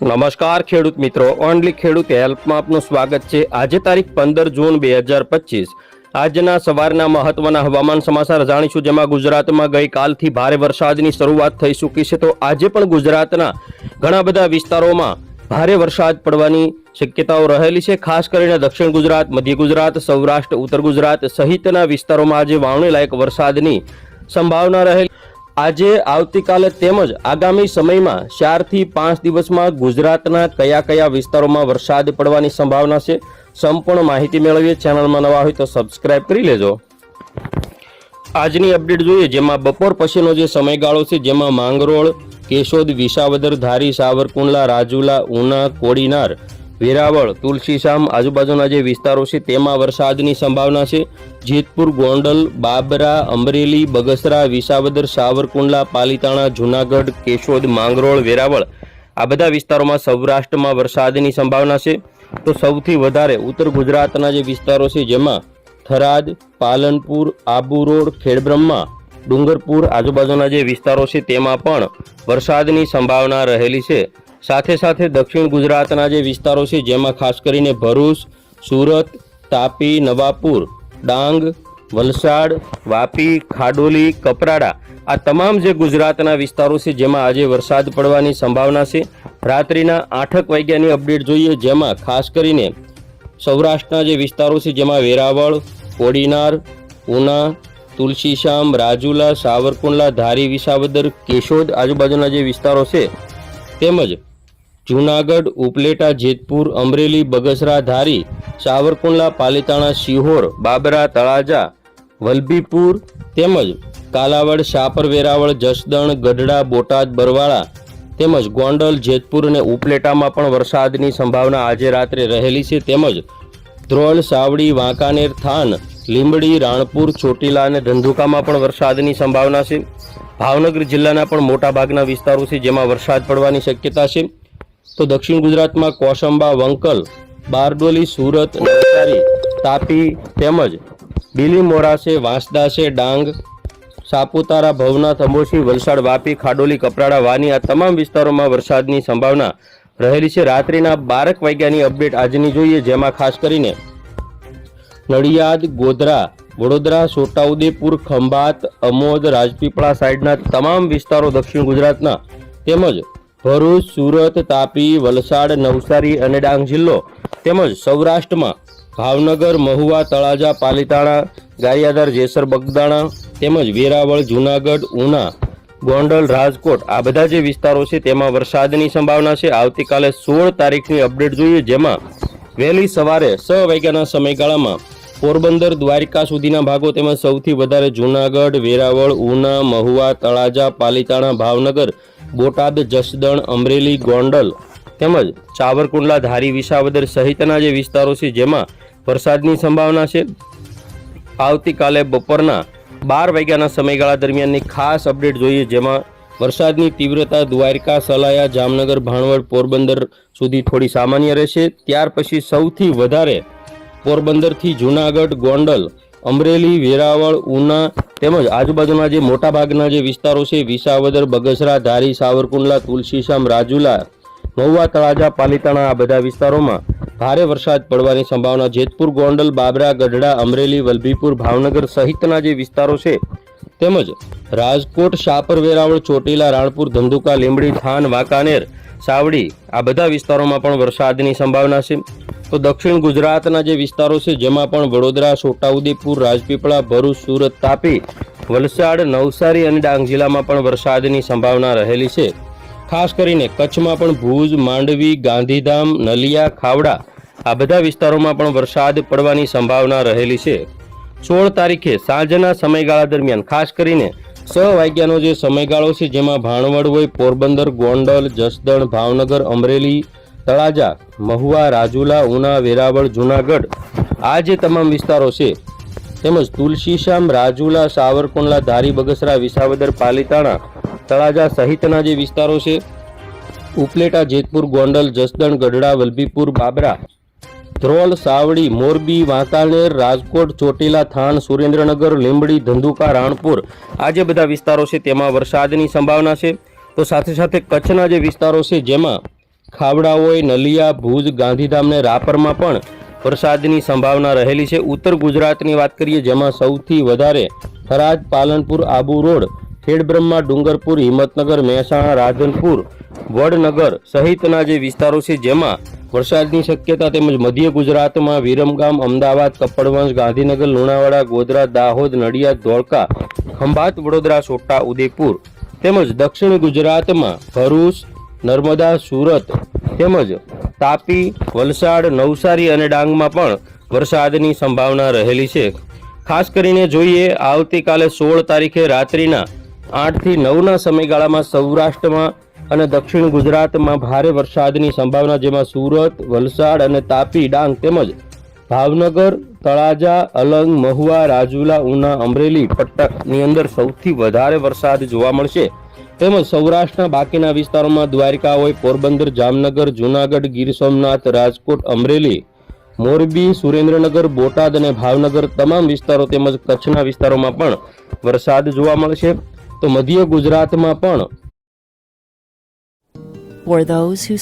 નમસ્કાર ખેડૂત મિત્રો, ઓનલી ખેડૂત હેલ્પમાં આપનું સ્વાગત છે। આજે તારીખ 15 જૂન 2025 આજના સવારના મહત્વના હવામાન સમાચાર જાણીશું, જેમાં ગુજરાતમાં ગઈકાલથી ભારે વરસાદની શરૂઆત થઈ ચૂકી છે। તો આજે પણ ગુજરાતના ઘણા બધા વિસ્તારોમાં ભારે વરસાદ પડવાની શક્યતાઓ રહેલી છે। ખાસ કરીને દક્ષિણ ગુજરાત, મધ્ય ગુજરાત, સૌરાષ્ટ્ર, ઉત્તર ગુજરાત સહિતના વિસ્તારોમાં આજે વાવણી લાયક વરસાદની સંભાવના રહેલી। આજે આવતીકાલે તેમજ આગામી સમયમાં 4 થી 5 દિવસમાં ગુજરાતના કયા કયા વિસ્તારોમાં વરસાદ પડવાની સંભાવના છે, સંપૂર્ણ માહિતી મેળવીએ। ચેનલમાં નવા હોય તો સબસ્ક્રાઇબ કરી લેજો। આજની અપડેટ જોઈએ, જેમાં બપોર પછીનો જે સમયગાળો છે, જેમાં માંગરોળ, કેશોદ, વિસાવદર, ધારી, સાવરકુંડલા, રાજુલા, ઉના, કોડીનાર, વેરાવળ, તુલસીશામ આજુબાજુના જે વિસ્તારો છે તેમાં વરસાદની સંભાવના છે। જેતપુર, ગોંડલ, બાબરા, અમરેલી, બગસરા, વિસાવદર, સાવરકુંડલા, પાલીતાણા, જૂનાગઢ, કેશોદ, માંગરોળ, વેરાવળ આ બધા વિસ્તારોમાં સૌરાષ્ટ્રમાં વરસાદની સંભાવના છે। તો સૌથી વધારે ઉત્તર ગુજરાતના જે વિસ્તારો છે, જેમાં થરાદ, પાલનપુર, આબુ રોડ, ખેડબ્રહ્મા, ડુંગરપુર આજુબાજુના જે વિસ્તારો છે તેમાં પણ વરસાદની સંભાવના રહેલી છે। સાથે સાથે દક્ષિણ ગુજરાતના જે વિસ્તારો છે, જેમાં ખાસ કરીને ભરૂચ, સુરત, તાપી, નવાપુર, ડાંગ, વલસાડ, વાપી, ખાડોલી, કપરાડા આ તમામ જે ગુજરાતના વિસ્તારો છે, જેમાં આજે વરસાદ પડવાની સંભાવના છે। રાત્રિના 8 વાગ્યાની અપડેટ જોઈએ, જેમાં ખાસ કરીને સૌરાષ્ટ્રના જે વિસ્તારો છે, જેમાં વેરાવળ, કોડીનાર, ઉના, તુલસીશામ, રાજુલા, સાવરકુંડલા, ધારી, વિસાવદર, કેશોદ આજુબાજુના જે વિસ્તારો છે તેમજ જૂનાગઢ, ઉપલેટા, જેતપુર, અમરેલી, બગસરા, ધારી, સાવરકુંડલા, પાલીતાણા, શિહોર, બાબરા, તળાજા, વલભીપુર તેમજ કાલાવડ, શાપર, વેરાવળ, જસદણ, ગઢડા, બોટાદ, બરવાળા તેમજ ગોંડલ, જેતપુર અને ઉપલેટામાં પણ વરસાદની સંભાવના આજે રાત્રે રહેલી છે। તેમજ ધ્રોલ, સાવડી, વાંકાનેર, થાન, લીંબડી, રાણપુર, ચોટીલા અને ધંધુકામાં પણ વરસાદની સંભાવના છે। ભાવનગર જિલ્લાના પણ મોટાભાગના વિસ્તારો છે, જેમાં વરસાદ પડવાની શક્યતા છે। તો દક્ષિણ ગુજરાતમાં કોસંબા, વંકલ, બારડોલી, સુરત, નવસારી, તાપી તેમજ બીલીમોરા છે, વાંસદા છે, ડાંગ, સાપુતારા, ભવનાથ, અંબોશી, વલસાડ, વાપી, ખાડોલી, કપરાડા, વાની આ તમામ વિસ્તારોમાં વરસાદની સંભાવના રહેલી છે। રાત્રિના 12 વાગ્યાની અપડેટ આજની જોઈએ, જેમાં ખાસ કરીને નડિયાદ, ગોધરા, વડોદરા, છોટાઉદેપુર, ખંભાત, અમોદ, રાજપીપળા સાઈડના તમામ વિસ્તારો દક્ષિણ ગુજરાતના તેમજ ભરૂચ, સુરત, તાપી, વલસાડ, નવસારી અને ડાંગ જિલ્લો તેમજ સૌરાષ્ટ્રમાં ભાવનગર, મહુવા, તળાજા, પાલીતાણા, ગારિયાધાર, જેસર, બગદાણા તેમજ વેરાવળ, જૂનાગઢ, ઉના, ગોંડલ, રાજકોટ આ બધા જે વિસ્તારો છે તેમાં વરસાદની સંભાવના છે। આવતીકાલે 16 તારીખની અપડેટ જોઈએ, જેમાં વહેલી સવારે 6 વાગ્યાના સમયગાળામાં પોરબંદર, દ્વારિકા સુધીના ભાગો તેમજ સૌથી વધારે જૂનાગઢ, વેરાવળ, ઉના, મહુવા, તળાજા, પાલીતાણા, ભાવનગર, બોટાદ, જસદણ, અમરેલી, ગોંડલ તેમજ સાવરકુંડલા, ધારી, વિસાવદર સહિતના જે વિસ્તારો છે, જેમાં વરસાદની સંભાવના છે। આવતીકાલે બપોરના 12 વાગ્યાના સમયગાળા દરમિયાનની ખાસ અપડેટ જોઈએ, જેમાં વરસાદની તીવ્રતા દ્વારકા, સલાયા, જામનગર, ભાણવડ, પોરબંદર સુધી થોડી સામાન્ય રહેશે। ત્યાર પછી સૌથી વધારે પોરબંદરથી જૂનાગઢ, ગોંડલ, અમરેલી, વેરાવળ, ઉના તેમજ આજુબાજુના જે મોટાભાગના જે વિસ્તારો છે, વિસાવદર, બગસરા, ધારી, સાવરકુંડલા, તુલસીશામ, રાજુલા, મહુવા, તળાજા, પાલીતાણા આ બધા વિસ્તારોમાં ભારે વરસાદ પડવાની સંભાવના। જેતપુર, ગોંડલ, બાબરા, ગઢડા, અમરેલી, વલભીપુર, ભાવનગર સહિતના જે વિસ્તારો છે તેમજ રાજકોટ, શાપર, વેરાવળ, ચોટીલા, રાણપુર, ધંધુકા, લીંબડી, થાન, વાંકાનેર, સાવડી આ બધા વિસ્તારોમાં પણ વરસાદની સંભાવના છે। તો દક્ષિણ ગુજરાતના જે વિસ્તારો છે, જેમાં પણ વડોદરા, છોટાઉદેપુર, રાજપીપળા, ભરૂચ, સુરત, તાપી, વલસાડ, નવસારી અને ડાંગ જિલ્લામાં પણ વરસાદની સંભાવના રહેલી છે। ખાસ કરીને કચ્છમાં પણ ભુજ, માંડવી, ગાંધીધામ, નલિયા, ખાવડા આ બધા વિસ્તારોમાં પણ વરસાદ પડવાની સંભાવના રહેલી છે। 16 તારીખે સાંજના સમયગાળા દરમિયાન ખાસ કરીને 6 વાગ્યાનો જે સમયગાળો છે, જેમાં ભાણવડ હોય, પોરબંદર, ગોંડલ, જસદણ, ભાવનગર, અમરેલી, તળાજા, મહુવા, રાજુલા, ઉના, વેરાવળ, જૂનાગઢ આ જે તમામ વિસ્તારો છે તેમજ તુલસીશામ, રાજુલા, સાવરકુંડલા, ધારી, બગસરા, વિસાવદર, પાલીતાણા, તળાજા સહિતના જે વિસ્તારો છે, ઉપલેટા, જેતપુર, ગોંડલ, જસદણ, ગઢડા, વલભીપુર, બાબરા, ધ્રોલ, સાવડી, મોરબી, વાંકાનેર, રાજકોટ, ચોટીલા, થાન, સુરેન્દ્રનગર, લીંબડી, ધંધુકા, રાણપુર આ જે બધા વિસ્તારો છે તેમાં વરસાદની સંભાવના છે। તો સાથે સાથે કચ્છના જે વિસ્તારો છે, જેમાં ખાવડા હોય, નલિયા, ભુજ, ગાંધીધામ ને રાપરમાં પણ વરસાદની સંભાવના રહેલી છે. ઉત્તર ગુજરાતની વાત કરીએ જેમાં સૌથી વધારે થરાદ, પાલનપુર, આબુ રોડ, ખેડબ્રહ્મા, ડુંગરપુર, હિંમતનગર, મહેસાણા, રાધનપુર, વડનગર સહિતના જે વિસ્તારો છે જેમાં વરસાદની શક્યતા, તેમજ મધ્ય ગુજરાતમાં વિરમગામ, અમદાવાદ, કપડવંજ, ગાંધીનગર, લુણાવાડા, ગોધરા, દાહોદ, નડિયાદ, ધોળકા, ખંભાત, વડોદરા, છોટા ઉદેપુર, તેમજ દક્ષિણ ગુજરાતમાં ભરૂચ, નર્મદા, સુરત, તેમજ તાપી, વલસાડ, નવસારી અને ડાંગમાં પણ વરસાદની સંભાવના રહેલી છે. ખાસ કરીને જોઈએ આવતીકાલે 16 તારીખે રાત્રિના 8 થી 9ના સમયગાળામાં સૌરાષ્ટ્રમાં અને દક્ષિણ ગુજરાતમાં ભારે વરસાદની સંભાવના, જેમાં સુરત, વલસાડ અને તાપી, ડાંગ તેમજ ભાવનગર, તળાજા, અલંગ, મહુવા, રાજુલા, ઉના, અમરેલી પટ્ટાની અંદર સૌથી વધારે વરસાદ જોવા મળશે. તેમજ સૌરાષ્ટ્રના બાકીના વિસ્તારોમાં દ્વારકા હોય, પોરબંદર, જામનગર, જૂનાગઢ, ગીર સોમનાથ, રાજકોટ, અમરેલી, મોરબી, સુરેન્દ્રનગર, બોટાદ અને ભાવનગર તમામ વિસ્તારો તેમજ કચ્છના વિસ્તારોમાં પણ વરસાદ જોવા મળશે. તો મધ્ય ગુજરાતમાં પણ For those who